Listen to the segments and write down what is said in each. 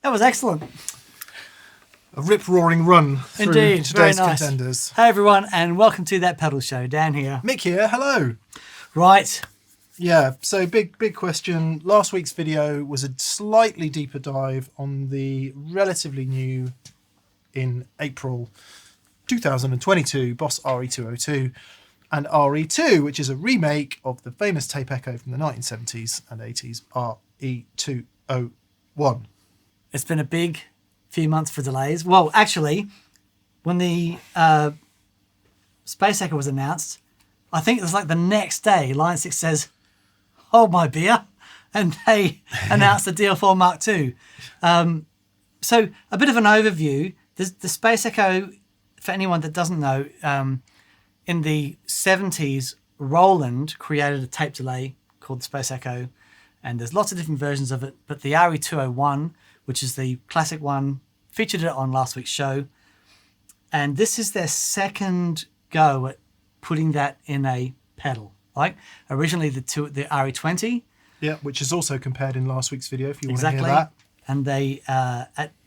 That was excellent. A rip-roaring run through Indeed, today's very nice. contenders. Hey everyone, and welcome to That Pedal Show. Dan here. Mick here, hello. Right. Yeah, so big question. Last week's video was a slightly deeper dive on the relatively new, in April 2022, Boss RE-202 and RE-2, which is a remake of the famous tape echo from the 1970s and 80s, RE-201. It's been a big few months for delays. Well, actually, when the Space Echo was announced, I think it was like the next day, Line 6 says, hold my beer, and they announced the DL4 MkII. So a bit of an overview. The Space Echo, for anyone that doesn't know, in the 70s, Roland created a tape delay called the Space Echo, and there's lots of different versions of it, but the RE-201, which is the classic one, featured it on last week's show, and this is their second go at putting that in a pedal. Like originally the RE-20, yeah, which is also compared in last week's video if you want exactly. to hear that. And they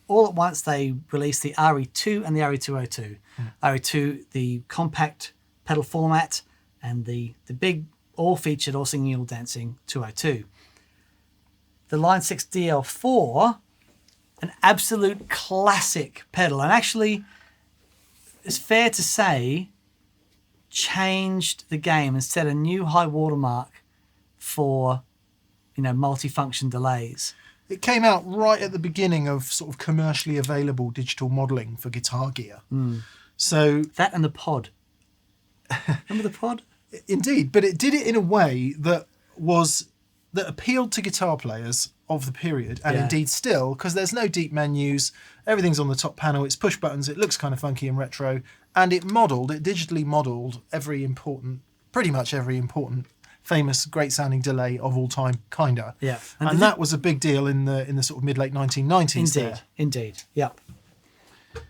all at once they released the RE-2 and the RE-202. RE-2, the compact pedal format, and the big all-featured, all-singing, all-dancing 202. The Line 6 DL4, an absolute classic pedal, and actually, it's fair to say, changed the game and set a new high watermark for, multifunction delays. It came out right at the beginning of sort of commercially available digital modelling for guitar gear. So that and the pod. Remember the pod? Indeed, but it did it in a way that appealed to guitar players of the period, and indeed still, because there's no deep menus, everything's on the top panel, it's push buttons, it looks kind of funky and retro, and it digitally modelled pretty much every important, famous, great sounding delay of all time, kinda. Yeah. And that was a big deal in the sort of mid-late 1990s. Indeed. Yep.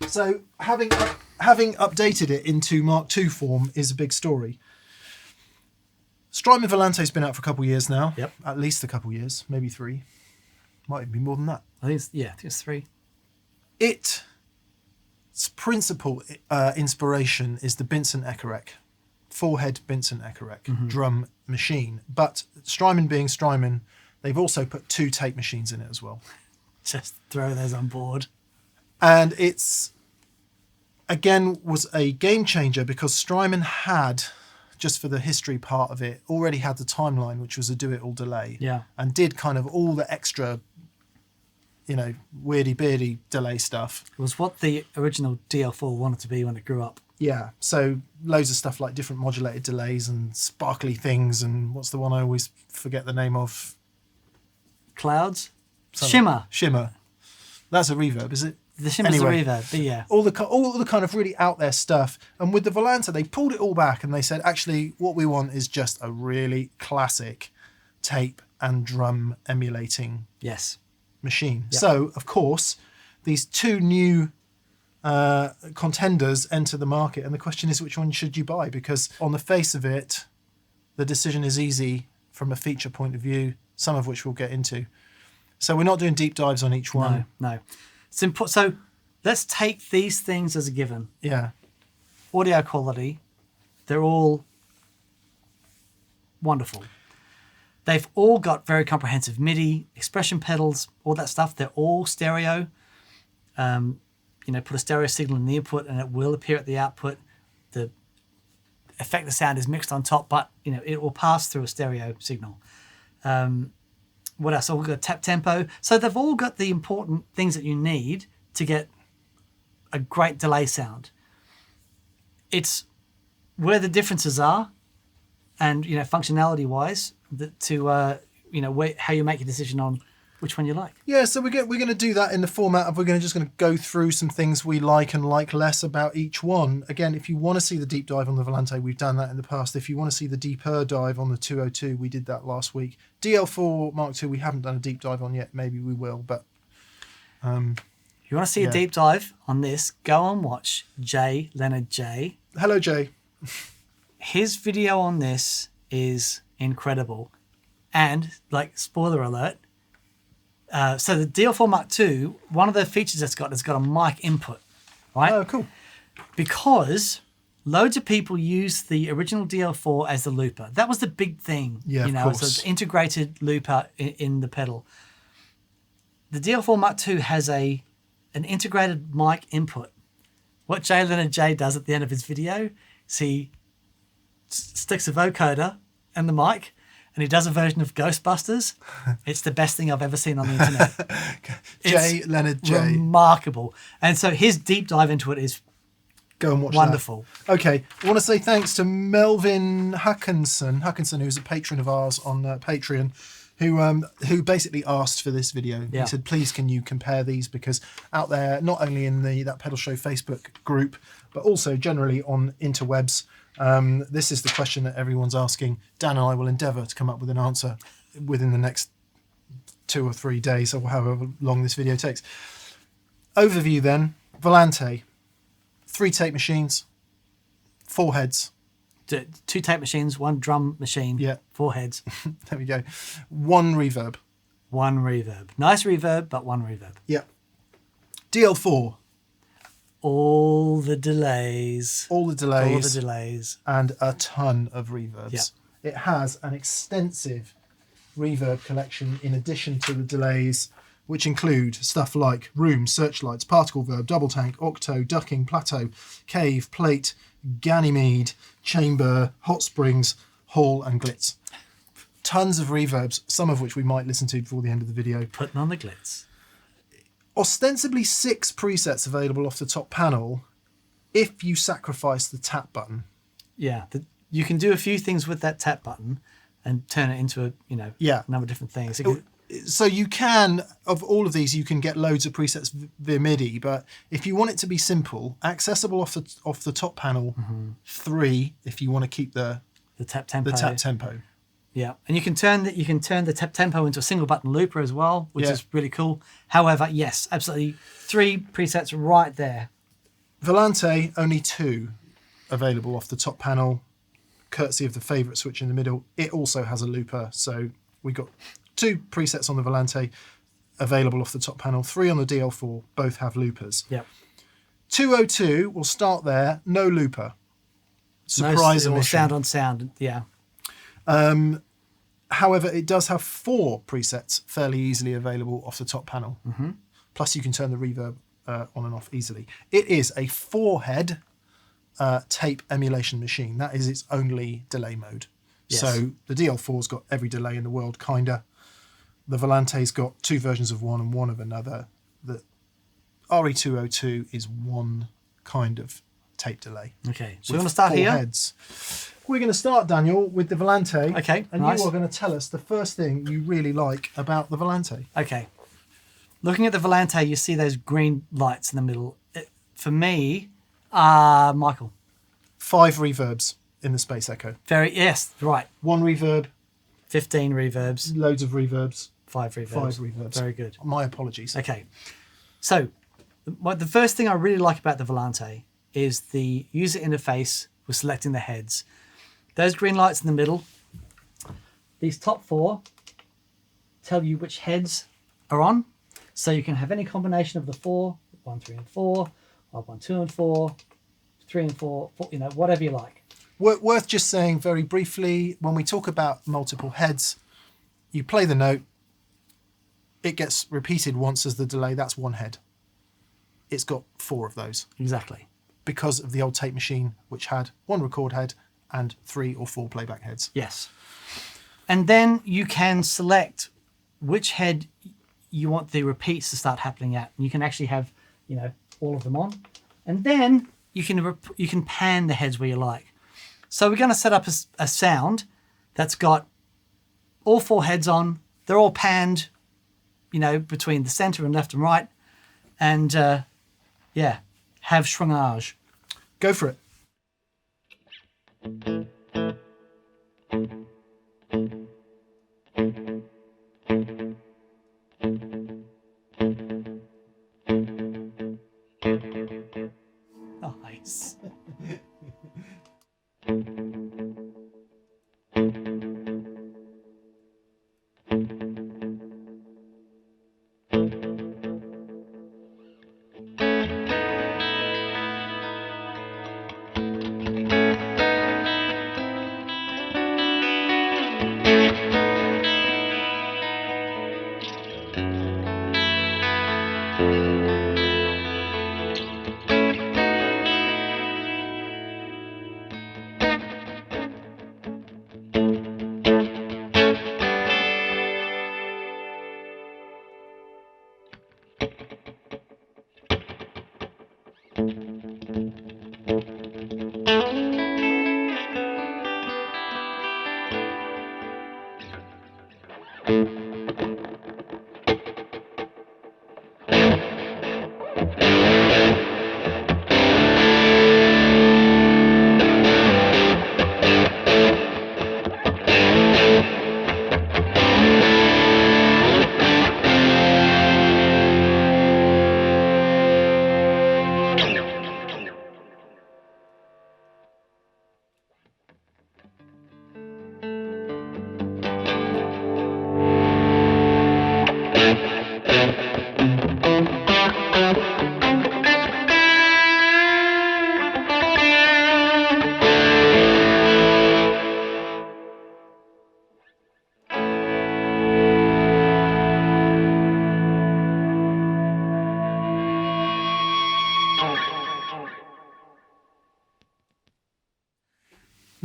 So having updated it into Mark II form is a big story. Strymon Volante's been out for a couple of years now. Yep. At least a couple of years, maybe 3. Might even be more than that. I think it's 3. Its principal inspiration is the Binson Eckerek, 4-head Binson Eckerek drum machine. But Strymon being Strymon, they've also put 2 tape machines in it as well. Just throw those on board. And it's, again, was a game changer because Strymon had, just for the history part of it, already had the timeline, which was a do-it-all delay. Yeah. And did kind of all the extra, weirdy-beardy delay stuff. It was what the original DL4 wanted to be when it grew up. Yeah, so loads of stuff like different modulated delays and sparkly things, and what's the one I always forget the name of? Clouds? Shimmer. That's a reverb, is it? The Shimmer's a reverb, but yeah. All the kind of really out there stuff. And with the Volante, they pulled it all back and they said, actually, what we want is just a really classic tape and drum emulating machine. Yeah. So, of course, these 2 new contenders enter the market, and the question is, which one should you buy? Because on the face of it, the decision is easy from a feature point of view, some of which we'll get into. So we're not doing deep dives on each one. No. So let's take these things as a given. Yeah. Audio quality, they're all wonderful. They've all got very comprehensive MIDI, expression pedals, all that stuff. They're all stereo. Put a stereo signal in the input and it will appear at the output. The effector sound is mixed on top, but it will pass through a stereo signal. What else? We've got tap tempo. So they've all got the important things that you need to get a great delay sound. It's where the differences are, and functionality-wise, how you make your decision on which one you like. Yeah, so we're going to do that in the format of we're going to go through some things we like and like less about each one. Again, if you want to see the deep dive on the Volante, we've done that in the past. If you want to see the deeper dive on the 202, we did that last week. DL4 MkII, we haven't done a deep dive on yet. Maybe we will, but... you want to see a deep dive on this, go and watch Jay Leonard J. Hello, Jay. His video on this is incredible. And, spoiler alert, So the DL4 MkII, one of the features it's got has got a mic input, right? Oh, cool. Because loads of people use the original DL4 as the looper. That was the big thing. Yeah, you of know, course. it's an integrated looper in the pedal. The DL4 MkII has an integrated mic input. What Jay Leonard J does at the end of his video is he sticks a vocoder and the mic, and he does a version of Ghostbusters. It's the best thing I've ever seen on the internet. Jay Leonard J. Remarkable. And so his deep dive into it is Go and watch wonderful. that. Okay, I want to say thanks to Melvin Hackinson, who's a patron of ours on Patreon, who basically asked for this video. Yeah. He said, please can you compare these, because out there, not only in that Pedal Show Facebook group, but also generally on interwebs, this is the question that everyone's asking. Dan and I will endeavour to come up with an answer within the next 2 or 3 days, or however long this video takes. Overview then, Volante, 3 tape machines, 4 heads. 2 tape machines, 1 drum machine, Yeah. 4 heads, There we go. 1 reverb. 1 reverb. Nice reverb, but 1 reverb. Yeah. DL4, All the delays. all the delays. All the delays. And a ton of reverbs. Yeah. It has an extensive reverb collection in addition to the delays, which include stuff like room, searchlights, particle verb, double tank, octo, ducking, plateau, cave, plate, Ganymede, chamber, hot springs, hall and glitz. Tons of reverbs, some of which we might listen to before the end of the video. Putting on the glitz. Ostensibly 6 presets available off the top panel if you sacrifice the tap button. Yeah. You can do a few things with that tap button and turn it into Yeah. a number of different things. So you can, of all of these, you can get loads of presets via MIDI, but if you want it to be simple, accessible off the top panel, 3 if you want to keep the tap tempo. Yeah, and you can turn the tap tempo into a single button looper as well, which Yeah. is really cool. However, yes, absolutely 3 presets right there. Volante, only 2 available off the top panel, courtesy of the favourite switch in the middle. It also has a looper, so we got 2 presets on the Volante available off the top panel, 3 on the DL4, both have loopers. Yep. 202, we'll start there, no looper. Surprise or omission. sound on sound, yeah. However, it does have 4 presets fairly easily available off the top panel. Plus you can turn the reverb on and off easily. It is a 4-head tape emulation machine. That is its only delay mode. Yes. So the DL4's got every delay in the world, kinda. The Volante's got 2 versions of one and one of another. The RE-202 is one kind of tape delay. Okay, so with we want to start 4 here. heads. We're going to start, Daniel, with the Volante. Okay, And nice. you are going to tell us the first thing you really like about the Volante. Okay. Looking at the Volante, you see those green lights in the middle. For me, Michael. 5 reverbs in the Space Echo. Yes, right. 1 reverb, 15 reverbs, loads of reverbs, 5 reverbs. 5 reverbs. Very good. My apologies. Okay. So, the first thing I really like about the Volante is the user interface with selecting the heads. Those green lights in the middle, these top 4 tell you which heads are on. So you can have any combination of the 4, 1, 3 and 4, or 1, 2 and 4, 3 and 4, whatever you like. Worth just saying very briefly, when we talk about multiple heads, you play the note, it gets repeated once as the delay, that's 1 head. It's got 4 of those. Exactly. Because of the old tape machine, which had 1 record head and 3 or 4 playback heads. Yes. And then you can select which head you want the repeats to start happening at. And you can actually have, all of them on. And then you can pan the heads where you like. So we're going to set up a sound that's got all 4 heads on. They're all panned, between the center and left and right. And, have shrungage. Go for it. Nice.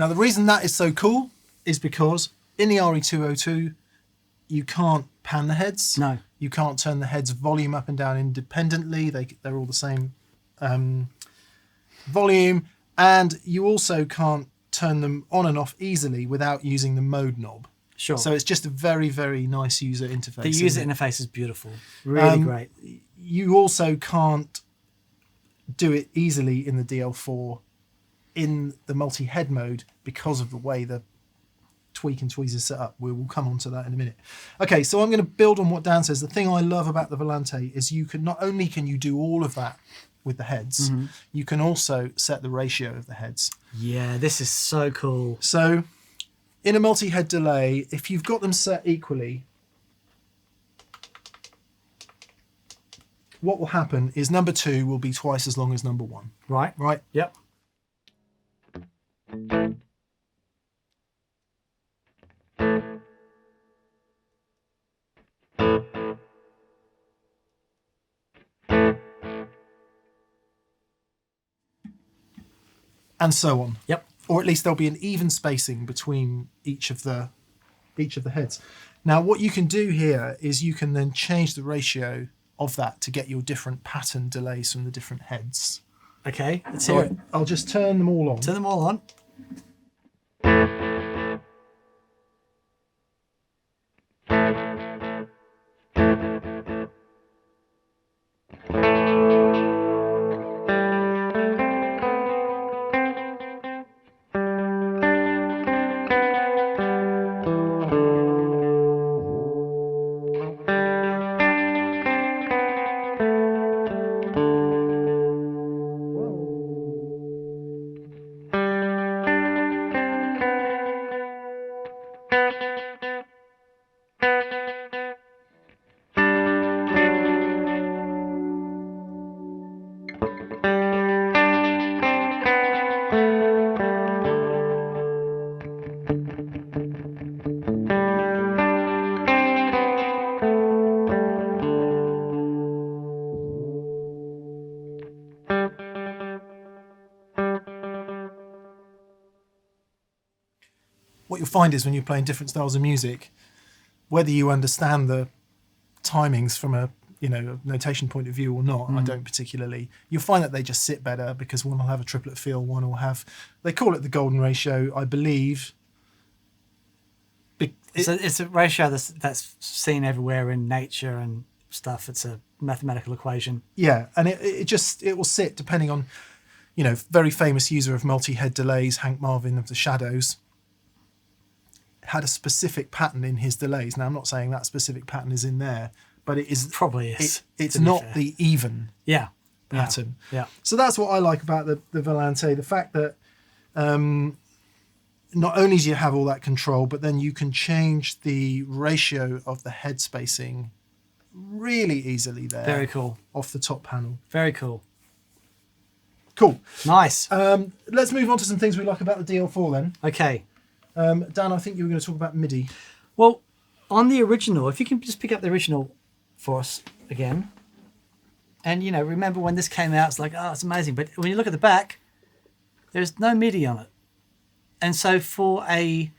Now, the reason that is so cool is because in the RE-202, you can't pan the heads. No. You can't turn the heads volume up and down independently. They're all the same volume. And you also can't turn them on and off easily without using the mode knob. Sure. So it's just a very, very nice user interface. The user interface is beautiful. Really great. You also can't do it easily in the DL4 in the multi-head mode because of the way the tweak and tweeze is set up. We will come on to that in a minute. Okay, so I'm going to build on what Dan says. The thing I love about the Volante is you can not only can you do all of that with the heads, you can also set the ratio of the heads. Yeah, this is so cool. So in a multi-head delay, if you've got them set equally, what will happen is number 2 will be twice as long as number 1. Right. Right? Yep. And so on. Yep. Or at least there'll be an even spacing between each of the heads. Now, what you can do here is you can then change the ratio of that to get your different pattern delays from the different heads. Okay, let's hear it. I'll just turn them all on. Turn them all on. What you'll find is when you're playing different styles of music, whether you understand the timings from a notation point of view or not, I don't particularly, you'll find that they just sit better because one will have a triplet feel, one will have, they call it the golden ratio, I believe. It's a ratio that's seen everywhere in nature and stuff. It's a mathematical equation. Yeah, and it will sit depending on, very famous user of multi-head delays, Hank Marvin of the Shadows, had a specific pattern in his delays. Now, I'm not saying that specific pattern is in there, but it is. Probably is. It's not the even pattern. Yeah. So that's what I like about the Volante, the fact that not only do you have all that control, but then you can change the ratio of the head spacing really easily there. Very cool. Off the top panel. Very cool. Cool. Nice. Let's move on to some things we like about the DL4 then. Okay. Dan, I think you were going to talk about MIDI. Well, on the original, if you can just pick up the original for us again. And, remember when this came out, it's like, oh, it's amazing. But when you look at the back, there's no MIDI on it. And so for a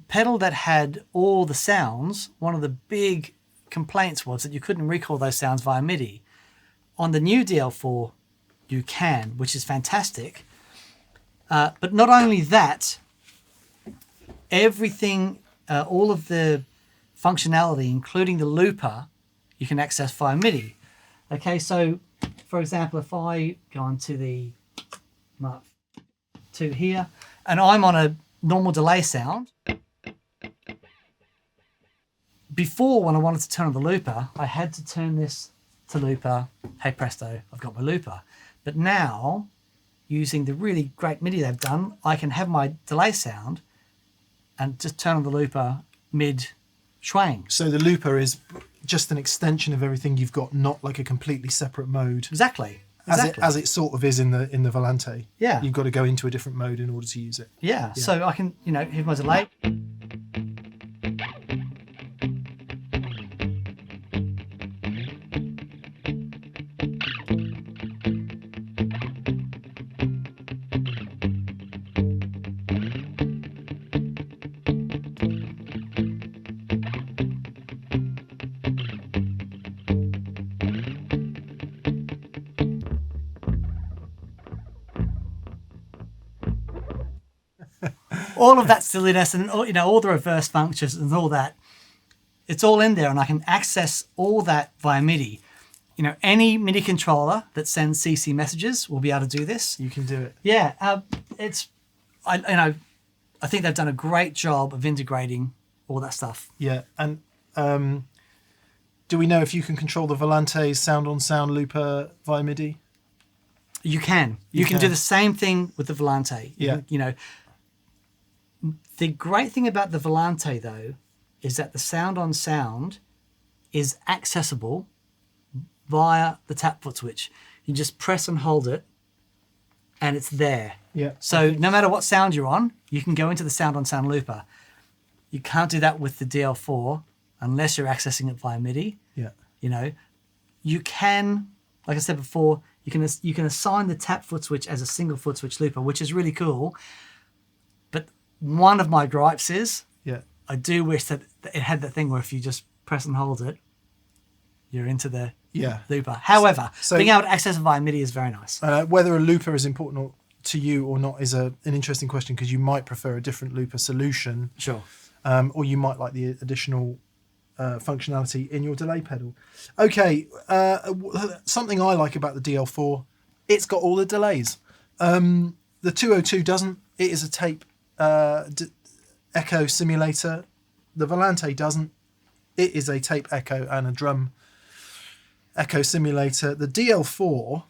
pedal that had all the sounds, one of the big complaints was that you couldn't recall those sounds via MIDI. On the new DL4, you can, which is fantastic. But not only that, everything, all of the functionality, including the looper, you can access via MIDI. Okay, so for example, if I go onto the Mark II here, and I'm on a normal delay sound, before when I wanted to turn on the looper, I had to turn this to looper. Hey presto, I've got my looper. But now, using the really great MIDI they've done, I can have my delay sound and just turn on the looper mid-swang. So the looper is just an extension of everything you've got, not like a completely separate mode. Exactly. As it sort of is in the Volante. Yeah. You've got to go into a different mode in order to use it. Yeah. So I can, here's my delay. all of that silliness and all the reverse functions and all that. It's all in there, and I can access all that via MIDI. Any MIDI controller that sends CC messages will be able to do this. You can do it. Yeah, I think they've done a great job of integrating all that stuff. Yeah, and do we know if you can control the Volante's sound-on-sound looper via MIDI? You can. You can do the same thing with the Volante. Yeah. The great thing about the Volante, though, is that the sound-on-sound is accessible via the tap foot switch. You just press and hold it, and it's there. Yeah. So no matter what sound you're on, you can go into the sound-on-sound looper. You can't do that with the DL4 unless you're accessing it via MIDI. Yeah. You can, like I said before, you can assign the tap foot switch as a single foot switch looper, which is really cool. But one of my gripes is, I do wish that it had that thing where if you just press and hold it, you're into the looper. However, being able to access it via MIDI is very nice. Whether a looper is important to you or not is an interesting question, because you might prefer a different looper solution. Sure. Or you might like the additional functionality in your delay pedal. Okay, something I like about the DL4, it's got all the delays. The 202 doesn't. It is a tape echo simulator. The Volante doesn't. It is a tape echo and a drum echo simulator. The DL4,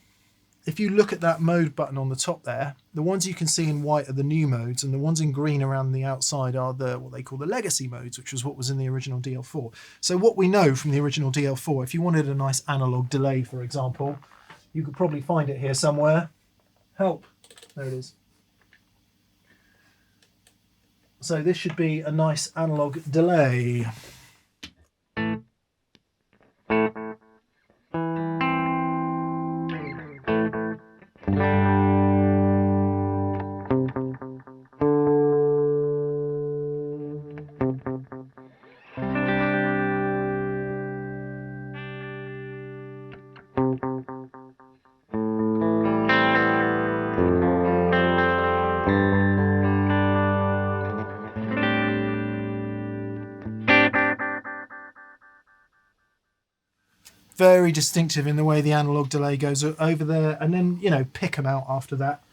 if you look at that mode button on the top there, the ones you can see in white are the new modes, and the ones in green around the outside are what they call the legacy modes, which was what was in the original DL4. So what we know from the original DL4, if you wanted a nice analog delay, for example, you could probably find it here somewhere. Help. There it is. So this should be a nice analog delay. Very distinctive in the way the analog delay goes over there, and then pick them out after that.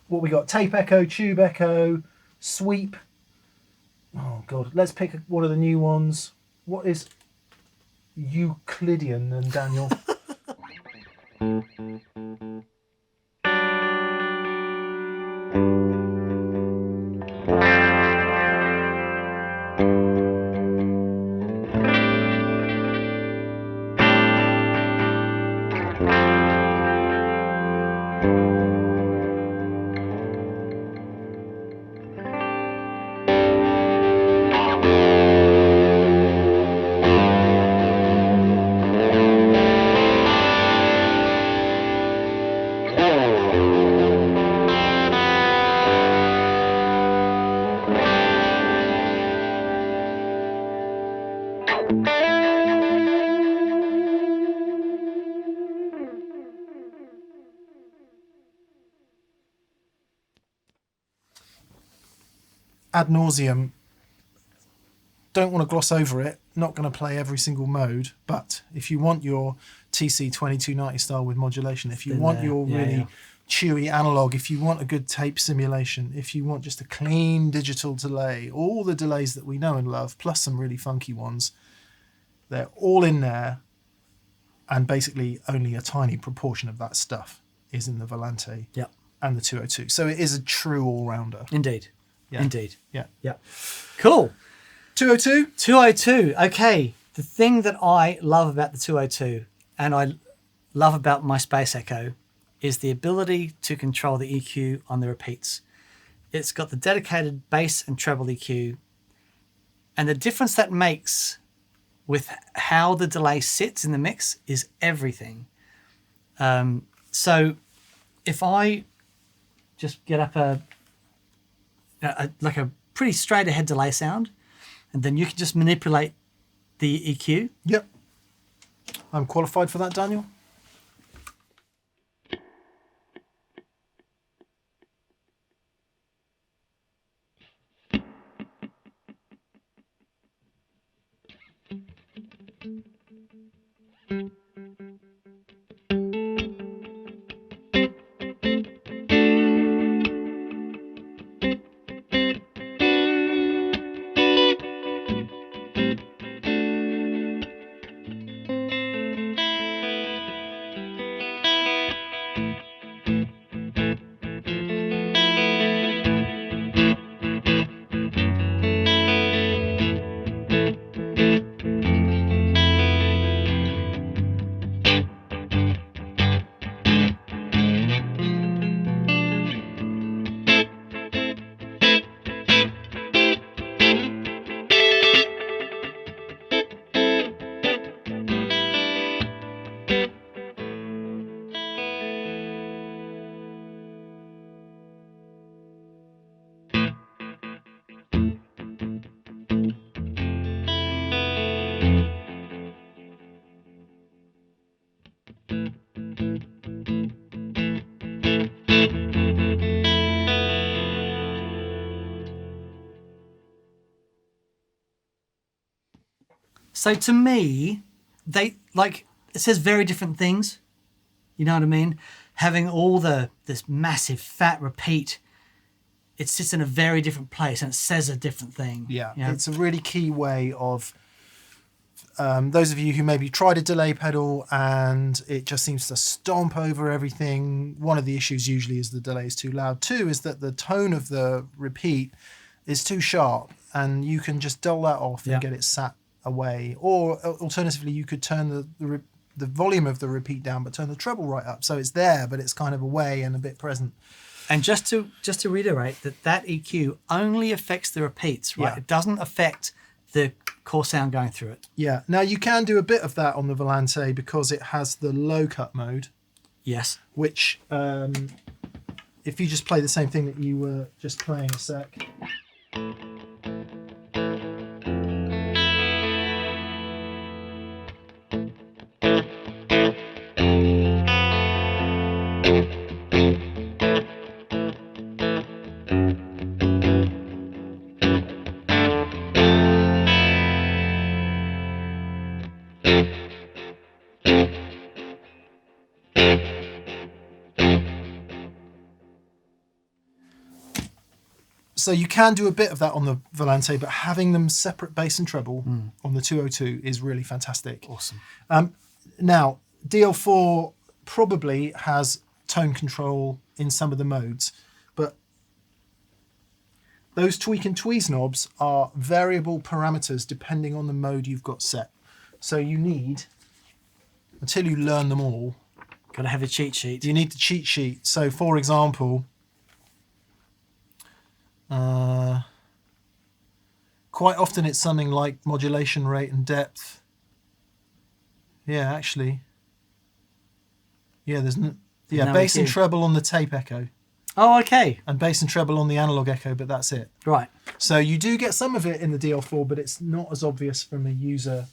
What we got? Tape echo, tube echo, sweep. Oh god, let's pick one of the new ones. What is Euclidean then, Daniel? Ad nauseum. Don't want to gloss over it. Not going to play every single mode, but if you want your TC 2290 style with modulation, if you want your really chewy analog, if you want a good tape simulation, if you want just a clean digital delay, all the delays that we know and love, plus some really funky ones, they're all in there, and basically only a tiny proportion of that stuff is in the Volante and the 202. So it is a true all-rounder. Indeed. Yeah. Indeed. Yeah. Yeah. Cool. 202? 202. Okay. The thing that I love about the 202 and I love about my Space Echo is the ability to control the EQ on the repeats. It's got the dedicated bass and treble EQ, and the difference that makes with how the delay sits in the mix is everything. So if I just get up a pretty straight ahead delay sound, and then you can just manipulate the EQ. Yep. I'm qualified for that, Daniel. So to me, they like it says very different things. You know what I mean? Having all this massive fat repeat, it sits in a very different place and it says a different thing. Yeah, you know? it's a really key way of those of you who maybe tried a delay pedal and it just seems to stomp over everything. One of the issues usually is the delay is too loud. Two is that the tone of the repeat is too sharp and you can just dull that off and get it sat away. Or alternatively, you could turn the volume of the repeat down but turn the treble right up. So it's there, but it's kind of away and a bit present. And just to reiterate that EQ only affects the repeats, right? Yeah. It doesn't affect the core sound going through it. Yeah. Now you can do a bit of that on the Volante because it has the low cut mode. Yes. Which, if you just play the same thing that you were just playing a sec. So you can do a bit of that on the Volante, but having them separate bass and treble on the 202 is really fantastic. Awesome. Now, DL4 probably has tone control in some of the modes, but those tweak and tweeze knobs are variable parameters depending on the mode you've got set. So you need, until you learn them all, Got to have a cheat sheet. you need the cheat sheet. So for example, quite often it's something like modulation rate and depth. Yeah, actually. Yeah, there's no bass and EQ. treble on the tape echo Oh, okay. and bass and treble on the analog echo, but that's it. Right. So you do get some of it in the DL4, but it's not as obvious from a user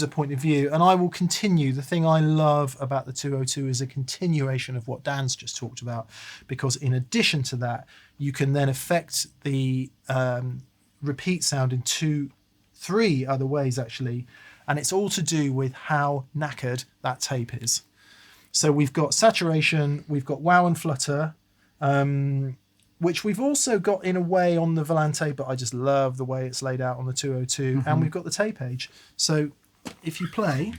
point of view. And I will continue. The thing I love about the 202 is a continuation of what Dan's just talked about, because in addition to that, you can then affect the repeat sound in 3 other ways, actually. And it's all to do with how knackered that tape is. So we've got saturation, we've got wow and flutter, which we've also got in a way on the Volante, but I just love the way it's laid out on the 202. And we've got the tape age. So if you play...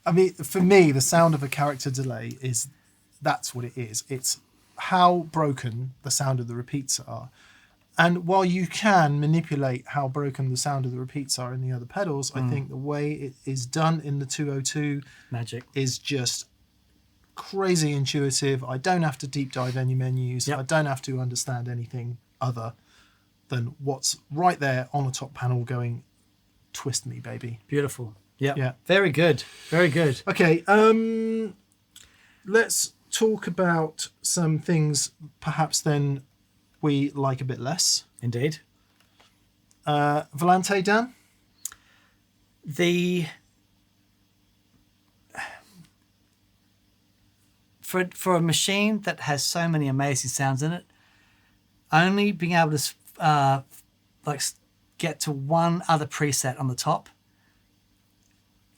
I mean, for me, the sound of a character delay that's what it is. It's how broken the sound of the repeats are. And while you can manipulate how broken the sound of the repeats are in the other pedals, I think the way it is done in the 202 Magic is just crazy intuitive. I don't have to deep dive any menus. Yep. I don't have to understand anything other than what's right there on a top panel going, twist me, baby. Beautiful. Yep. Yeah. Very good. Very good. Okay, let's talk about some things perhaps then we like a bit less. Indeed. Volante, Dan? For a machine that has so many amazing sounds in it, only being able to get to one other preset on the top,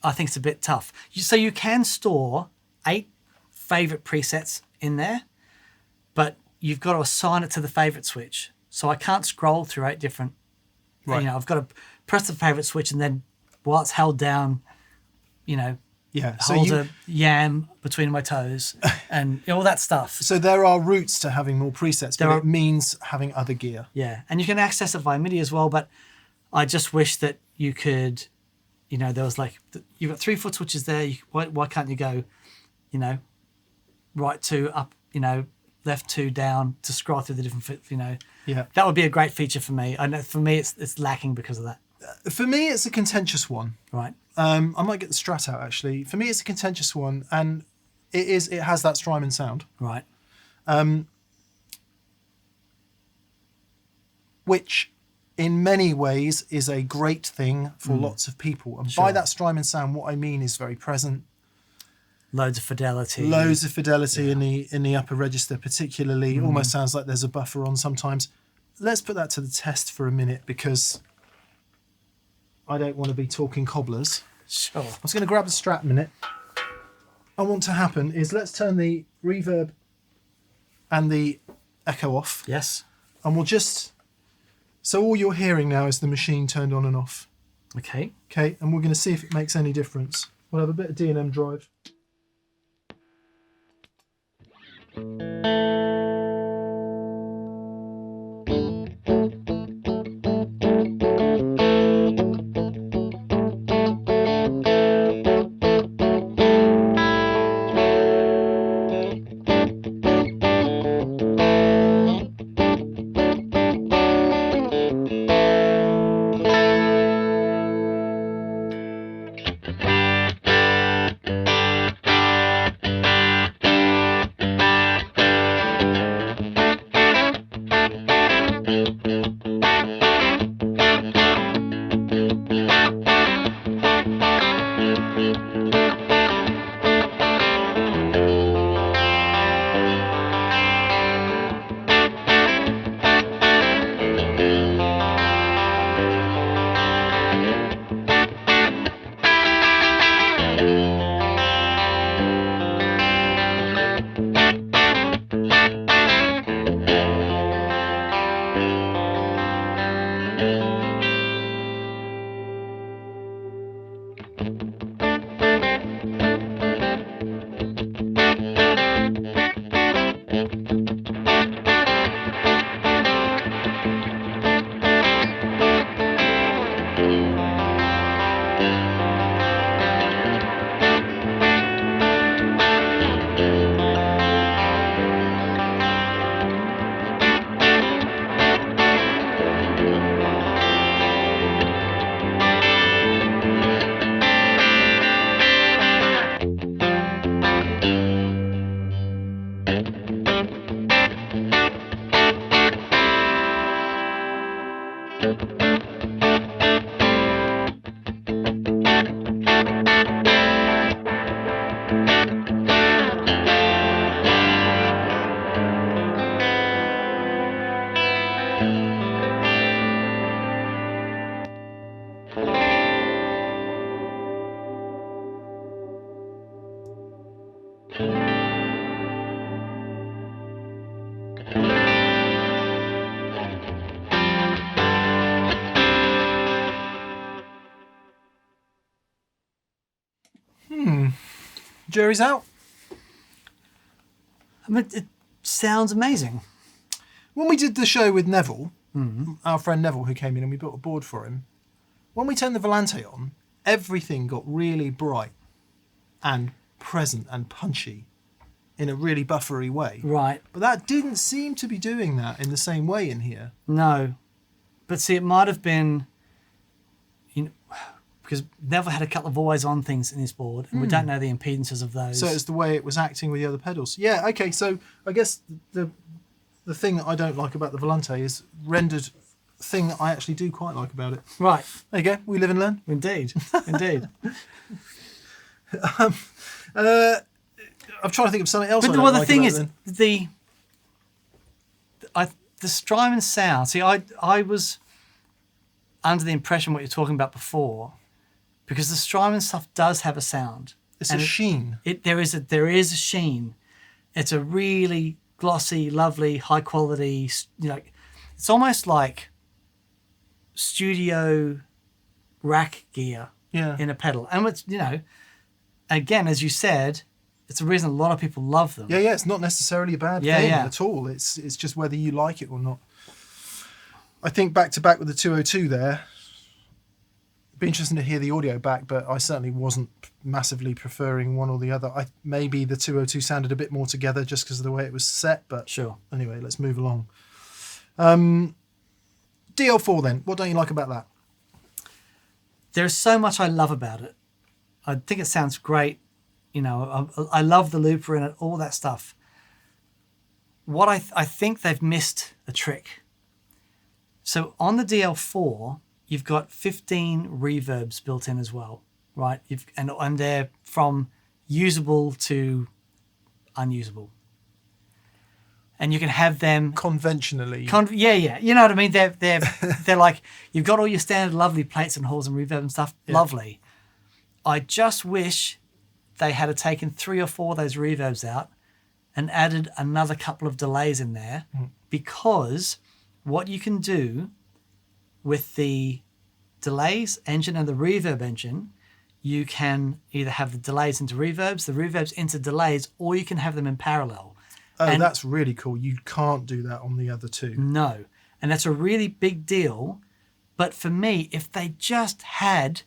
I think it's a bit tough. So you can store 8 favorite presets in there, but you've got to assign it to the favorite switch. So I can't scroll through 8 different. Right. I've got to press the favorite switch, and then while it's held down, Yeah. So hold a yam between my toes and all that stuff. So there are routes to having more presets, but it means having other gear. Yeah, and you can access it via MIDI as well, but I just wish that you could, there was you've got 3 foot switches there. Why can't you go, right 2, up, left 2, down to scroll through the different, Yeah. That would be a great feature for me. I know for me it's lacking because of that. For me, it's a contentious one. Right. I might get the Strat out actually. For me, it's a contentious one, and it has that Strymon sound. Right. Which in many ways is a great thing for lots of people. And by that Strymon sound, what I mean is very present. Loads of fidelity. In the upper register particularly. Almost sounds like there's a buffer on sometimes. Let's put that to the test for a minute, because I don't want to be talking cobblers. Sure. I was going to grab the Strat a minute. I want to happen is let's turn the reverb and the echo off. Yes. And we'll just... So all you're hearing now is the machine turned on and off. Okay. Okay, and we're going to see if it makes any difference. We'll have a bit of D&M drive. Jury's out. I mean, it sounds amazing. When we did the show with Neville, our friend Neville, who came in and we built a board for him, when we turned the Volante on, everything got really bright and present and punchy in a really buffery way. Right. But that didn't seem to be doing that in the same way in here. No. But see, it might have been, because Neville had a couple of always-on things in his board, and we don't know the impedances of those. So it's the way it was acting with the other pedals. Yeah, okay, so I guess the thing that I don't like about the Volante is rendered thing that I actually do quite like about it. Right. There you go, we live and learn. Indeed. Indeed. I'm trying to think of something else. But the thing is, the Strymon sound. See, I was under the impression what you're talking about before, because the Strymon stuff does have a sound. It's a sheen. There is a sheen. It's a really glossy, lovely, high quality. It's almost like studio rack gear in a pedal, and it's again, as you said, it's the reason a lot of people love them. Yeah, it's not necessarily a bad thing at all. It's just whether you like it or not. I think back to back with the 202 there. It'd be interesting to hear the audio back, but I certainly wasn't massively preferring one or the other. Maybe the 202 sounded a bit more together just because of the way it was set, but sure. Anyway, let's move along. DL4 then, what don't you like about that? There's so much I love about it. I think it sounds great. I love the looper in it, all that stuff. What I think they've missed a trick. So on the DL4, you've got 15 reverbs built in as well, right? And they're from usable to unusable. And you can have them conventionally. Yeah. You know what I mean? They're like, you've got all your standard lovely plates and halls and reverb and stuff. Yeah. Lovely. I just wish they had taken 3 or 4 of those reverbs out and added another couple of delays in there, because what you can do with the delays engine and the reverb engine, you can either have the delays into reverbs, the reverbs into delays, or you can have them in parallel. Oh, and that's really cool. You can't do that on the other two. No. And that's a really big deal. But for me, if they just had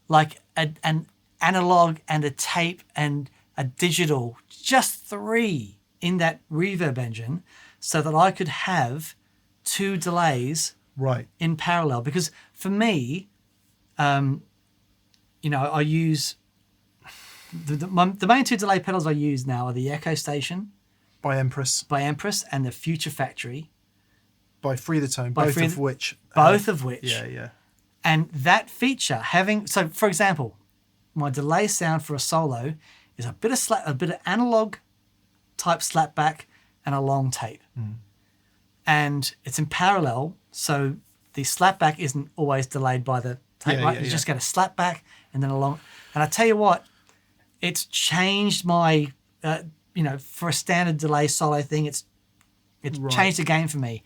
like an analog and a tape and a digital, just 3 in that reverb engine, so that I could have 2 delays in parallel. Because for me, I use the main 2 delay pedals I use now are the Echo Station by Empress and the Future Factory by Free the Tone, both of which. Yeah. And that feature so for example, my delay sound for a solo is a bit of analog type slapback and a long tape. And it's in parallel, so the slapback isn't always delayed by the tape, right? You just get a slapback and then a long. And I tell you what, it's changed my, for a standard delay solo thing, it's changed the game for me.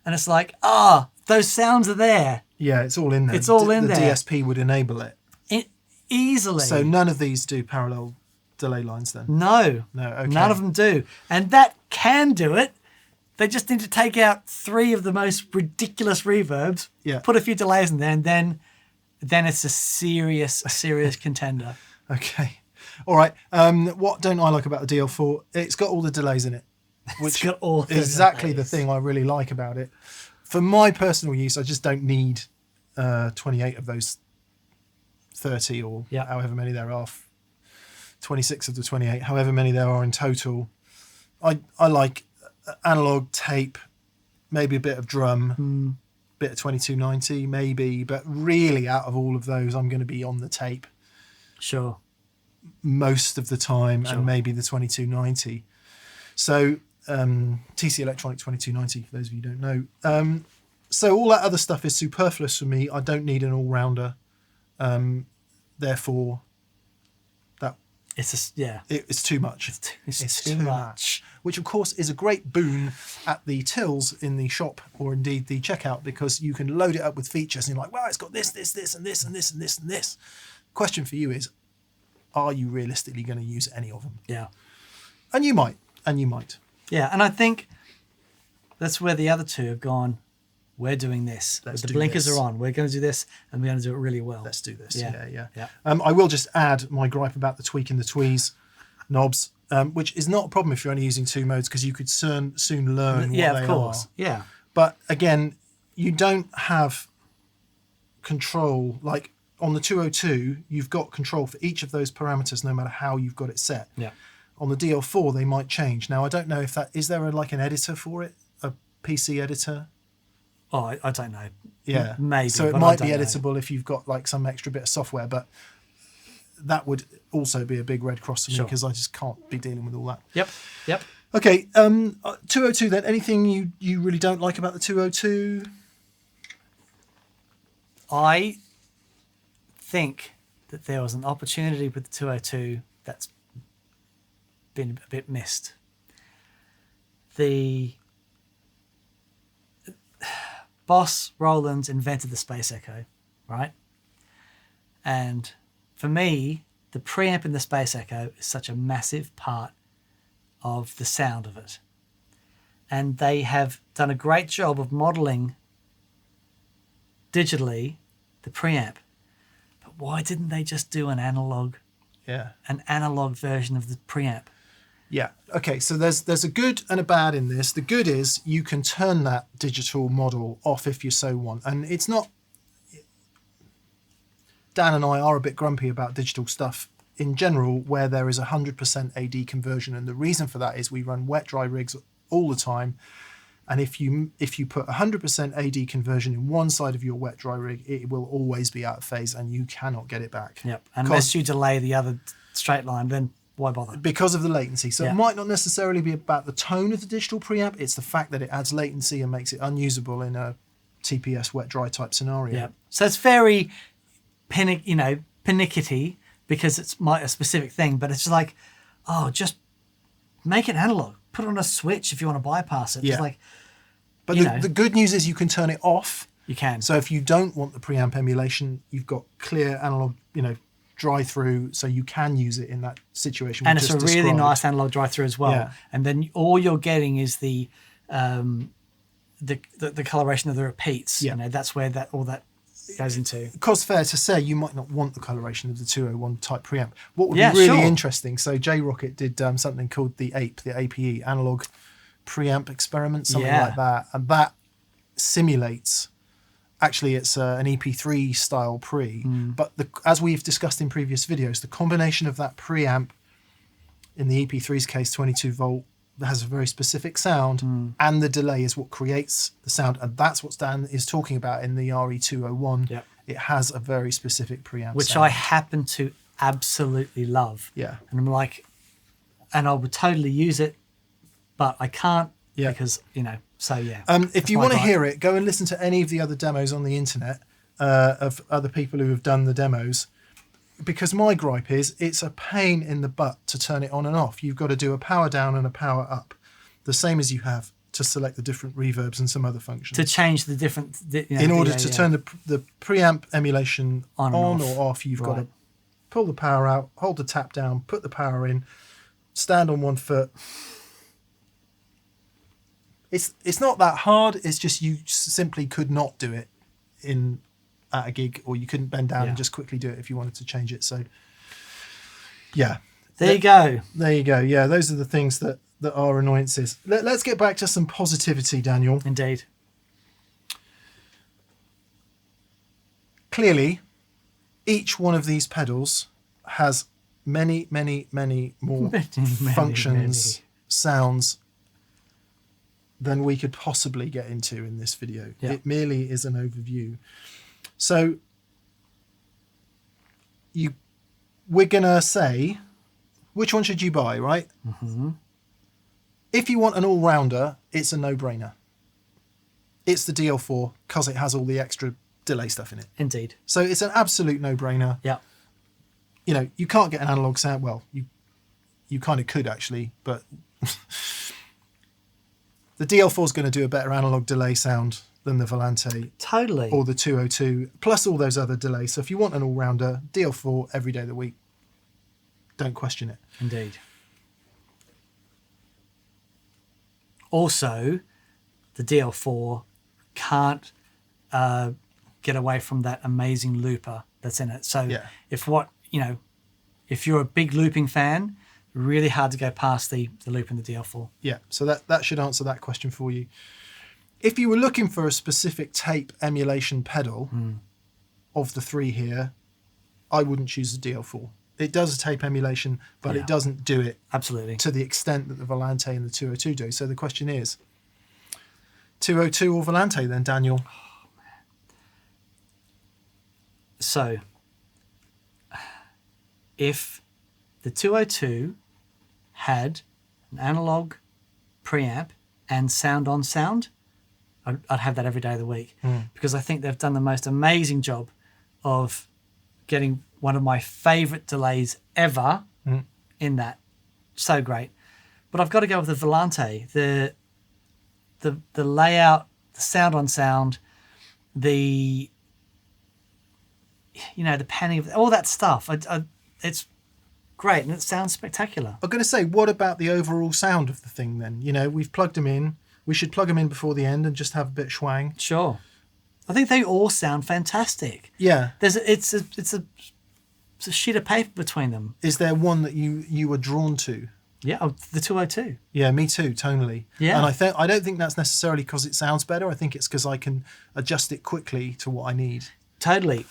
And it's like, those sounds are there. Yeah, it's all in there. It's all in there. The DSP would enable it. Easily. So none of these do parallel delay lines then? No. Okay. None of them do. And that can do it. They just need to take out 3 of the most ridiculous reverbs, put a few delays in there, and then it's a serious contender. Okay. All right. What don't I like about the DL4? It's got all the delays in it. Which got all the exactly delays. The thing I really like about it. For my personal use, I just don't need 28 of those 30 or however many there are. 26 of the 28, however many there are in total. I like analog tape, maybe a bit of drum, bit of 2290 maybe, but really out of all of those, I'm going to be on the tape. Sure. Most of the time, and maybe the 2290. So TC Electronic 2290, for those of you who don't know. So all that other stuff is superfluous for me. I don't need an all-rounder. Therefore, it's too much. It's too much. Which, of course, is a great boon at the tills in the shop or indeed the checkout, because you can load it up with features and you're like, wow, it's got this, and this, and this, and this, and this. Question for you is, are you realistically going to use any of them? Yeah. And you might. Yeah, and I think that's where the other two have gone, we're doing this. Let's the do blinkers this. are on. We're going to do this, and we're going to do it really well. Let's do this. Yeah. Yeah. I will just add my gripe about the tweaking the tweeze knobs, which is not a problem if you're only using 2 modes, because you could soon learn what Yeah, they of course. are. Yeah. But again, you don't have control. Like on the 202, you've got control for each of those parameters no matter how you've got it set. Yeah. On the DL4, they might change. Now, I don't know if that... Is there like an editor for it? A PC editor? Oh, I don't know. Yeah. Maybe. So it but might I be don't know. editable if you've got like some extra bit of software, but that would also be a big red cross for me, Sure. because I just can't be dealing with all that. Yep. Okay, 202 then. Anything you really don't like about the 202? I think that there was an opportunity with the 202 that's been a bit missed. The boss Roland invented the Space Echo, right? And for me, the preamp in the Space Echo is such a massive part of the sound of it. And they have done a great job of modeling digitally the preamp. But why didn't they just do an analog version of the preamp? Yeah. Okay, so there's a good and a bad in this. The good is you can turn that digital model off if you so want. And it's not... Dan and I are a bit grumpy about digital stuff in general, where there is 100% AD conversion. And the reason for that is we run wet-dry rigs all the time. And if you put 100% AD conversion in one side of your wet-dry rig, it will always be out of phase and you cannot get it back. Yep. Unless you delay the other straight line, then why bother? Because of the latency. So Yeah. it might not necessarily be about the tone of the digital preamp. It's the fact that it adds latency and makes it unusable in a TPS wet-dry type scenario. Yeah. So it's very pernickety because it's a specific thing, but it's like, oh, just make it analog. Put it on a switch if you want to bypass it. Yeah. It's like, But the good news is you can turn it off. you can. So if you don't want the preamp emulation, you've got clear analog, dry through, so you can use it in that situation. And we it's a just really described. nice analog drive-through as well. Yeah. And then all you're getting is the coloration of the repeats. Yeah. That's where all that goes into. Because fair to say, you might not want the coloration of the 201 type preamp. What would Yeah, be really sure. interesting, so J-Rocket did something called the APE, Analog Preamp Experiment, something Yeah. like that. And that simulates, actually it's an EP3 style pre, but as we've discussed in previous videos, the combination of that preamp, in the EP3's case, 22 volt, that has a very specific sound, and the delay is what creates the sound, and that's what Dan is talking about in the RE-201. Yep. It has a very specific preamp Which sound. I happen to absolutely love. Yeah. And I'm like, and I would totally use it, but I can't Yeah. because, so yeah. If That's you my want to gripe. hear it, go and listen to any of the other demos on the internet of other people who have done the demos, because my gripe is it's a pain in the butt to turn it on and off. You've got to do a power down and a power up, the same as you have to select the different reverbs and some other functions. To change the different... In order to turn the preamp emulation On on and or off, you've got Right. to pull the power out, hold the tap down, put the power in, stand on one foot. It's not that hard. It's just you simply could not do it at a gig, or you couldn't bend down Yeah. and just quickly do it if you wanted to change it. So, yeah. There you go. There you go. Yeah, those are the things that are annoyances. Let's get back to some positivity, Daniel. Indeed. Clearly, each one of these pedals has many, many, many more functions, sounds than we could possibly get into in this video. Yeah. It merely is an overview. So we're going to say, which one should you buy, right? Mm-hmm. If you want an all-rounder, it's a no-brainer. It's the DL4 because it has all the extra delay stuff in it. Indeed. So it's an absolute no-brainer. Yeah. You can't get an analog sound. Well, you kind of could actually, but the DL4 is going to do a better analog delay sound than the Volante Totally. or the 202, plus all those other delays. So if you want an all-rounder, DL4 every day of the week. don't question it. Indeed. Also, the DL4 can't get away from that amazing looper that's in it. So Yeah. if you're a big looping fan, really hard to go past the loop in the DL4. Yeah, so that should answer that question for you. If you were looking for a specific tape emulation pedal of the three here, I wouldn't choose the DL4. It does a tape emulation, but it doesn't do it Absolutely to the extent that the Volante and the 202 do. So the question is, 202 or Volante then, Daniel? So, if the 202 had an analog preamp and sound on sound, I'd have that every day of the week, because I think they've done the most amazing job of getting one of my favorite delays ever in that. So great. But I've got to go with the Volante. The layout, the sound on sound, the panning, all that stuff. It's great and it sounds spectacular. I'm going to say, what about the overall sound of the thing then? We've plugged them in. We should plug them in before the end and just have a bit of schwang. Sure. I think they all sound fantastic. Yeah. It's a sheet of paper between them. Is there one that you were drawn to? Yeah, the 202. Yeah, me too, tonally. Yeah. And I don't think that's necessarily because it sounds better. I think it's because I can adjust it quickly to what I need. Totally.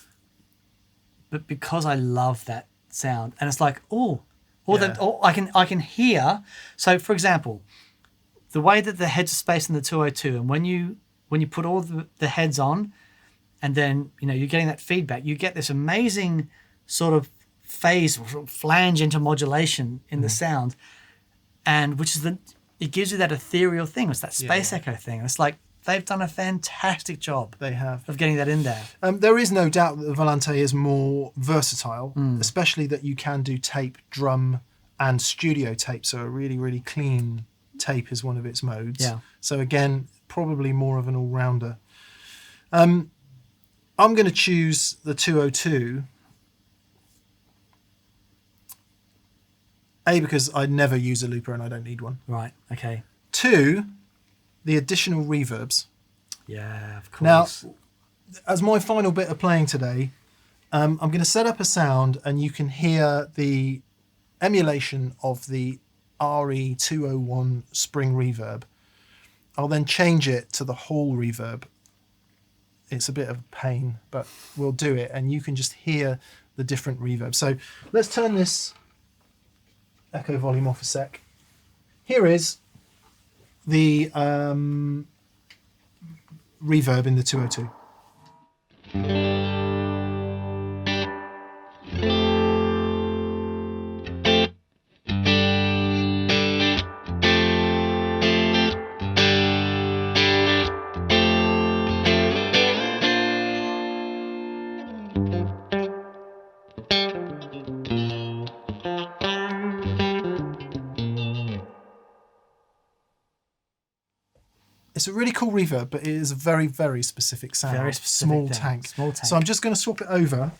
But because I love that sound, and it's like, I can hear. So, for example, the way that the heads are spaced in the 202, and when you put all the heads on, and then you're getting that feedback, you get this amazing sort of phase, flange intermodulation in the sound, and it gives you that ethereal thing. It's that space echo thing. It's like they've done a fantastic job. They have. Of getting that in there. There is no doubt that the Volante is more versatile, especially that you can do tape, drum, and studio tape. So a really, really clean tape is one of its modes. Yeah. So again, probably more of an all-rounder. I'm going to choose the 202. A, because I never use a looper and I don't need one. Right, okay. 2, the additional reverbs. Yeah, of course. Now, as my final bit of playing today, I'm going to set up a sound and you can hear the emulation of the RE-201 spring reverb. I'll then change it to the whole reverb. It's a bit of a pain, but we'll do it and you can just hear the different reverbs. So let's turn this echo volume off a sec. Here is the reverb in the 202. It's a really cool reverb, but it is a very, very specific sound. Very specific Small thing. tank. Small tank. So I'm just going to swap it over.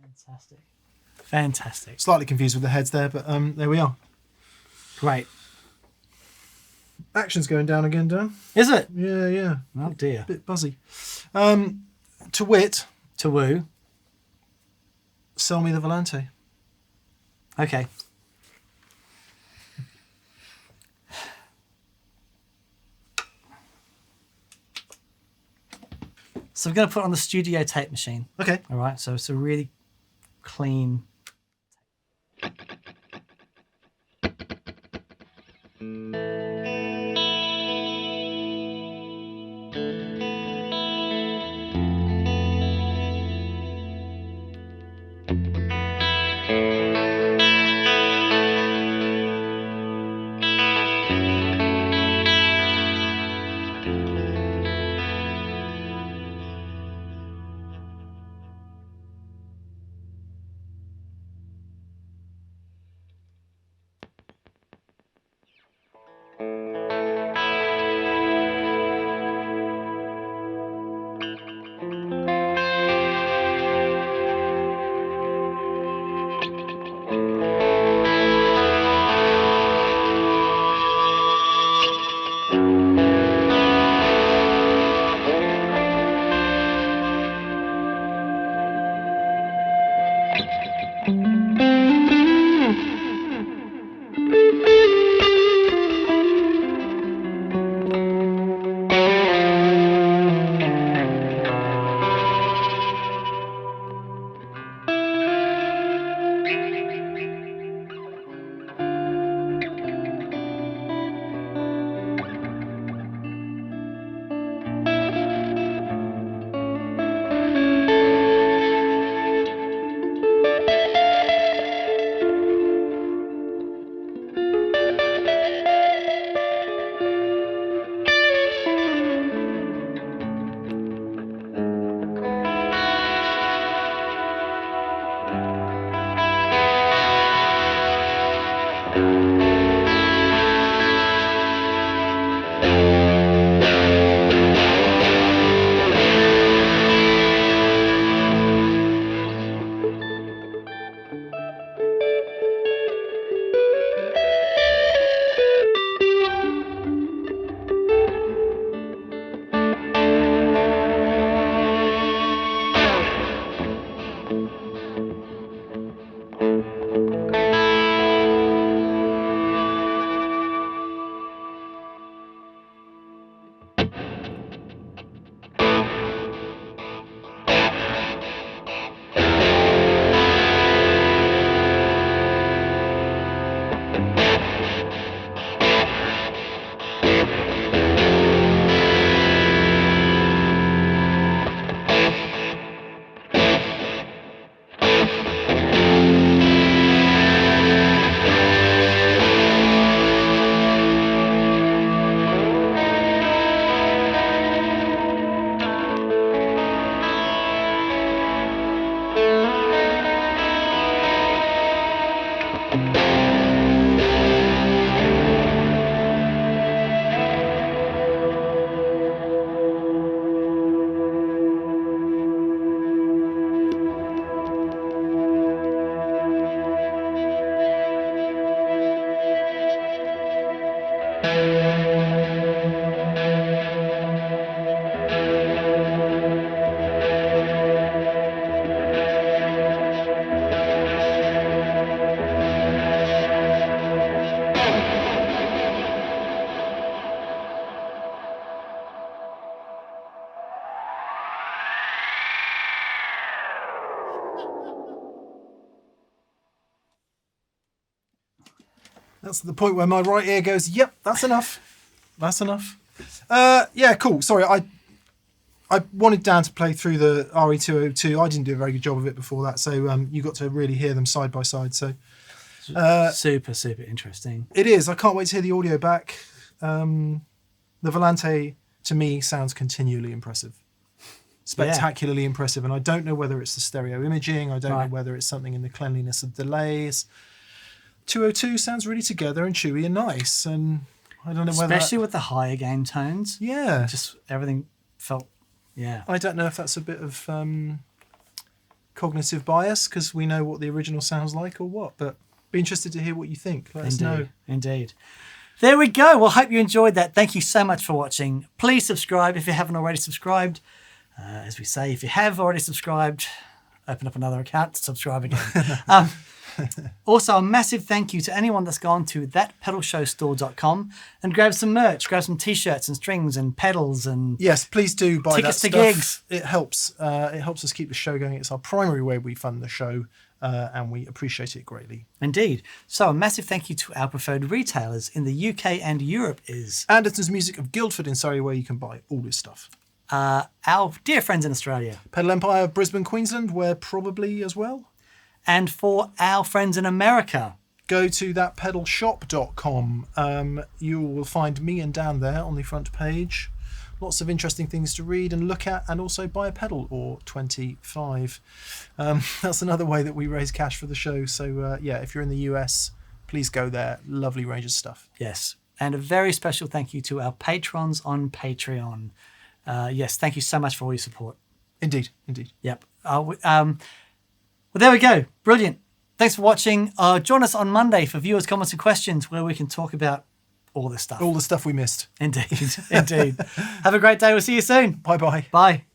Fantastic. Fantastic. Slightly confused with the heads there, but there we are. Great. Action's going down again, Dan. Is it? Yeah, yeah. Oh dear. Bit buzzy. To wit, To woo. sell me the Volante. Okay. So I'm going to put it on the studio tape machine. Okay. All right. So it's a really clean. That's the point where my right ear goes, yep, that's enough. That's enough. Yeah, cool. Sorry, I wanted Dan to play through the RE-202. I didn't do a very good job of it before that, so you got to really hear them side by side. So super, super interesting. it is. I can't wait to hear the audio back. The Volante, to me, sounds continually impressive. Spectacularly impressive. And I don't know whether it's the stereo imaging. I don't know whether it's something in the cleanliness of delays. 202 sounds really together and chewy and nice. And I don't know whether... Especially with the higher gain tones. Yeah. Just everything felt... Yeah. I don't know if that's a bit of cognitive bias because we know what the original sounds like or what, but be interested to hear what you think. Let us know. Indeed. There we go. Well, hope you enjoyed that. Thank you so much for watching. Please subscribe if you haven't already subscribed. As we say, if you have already subscribed, open up another account to subscribe again. Also, a massive thank you to anyone that's gone to thatpedalshowstore.com and grabbed some merch, grabbed some t-shirts and strings and pedals and yes, please do buy tickets that to stuff. gigs. It helps. It helps us keep the show going. It's our primary way we fund the show, and we appreciate it greatly. Indeed. So a massive thank you to our preferred retailers in the UK and Europe is Anderton's Music of Guildford in Surrey, where you can buy all this stuff. our dear friends in Australia. Pedal Empire of Brisbane, Queensland, where probably as well. And for our friends in America, go to thatpedalshop.com. You will find me and Dan there on the front page. Lots of interesting things to read and look at, and also buy a pedal or 25. That's another way that we raise cash for the show. So yeah, if you're in the US, please go there. Lovely range of stuff. Yes. And a very special thank you to our patrons on Patreon. Yes, thank you so much for all your support. Indeed, indeed. Yep. Well, there we go. Brilliant. Thanks for watching. Join us on Monday for viewers' comments and questions where we can talk about all this stuff. All the stuff we missed. Indeed. Indeed. Have a great day. We'll see you soon. Bye-bye. Bye.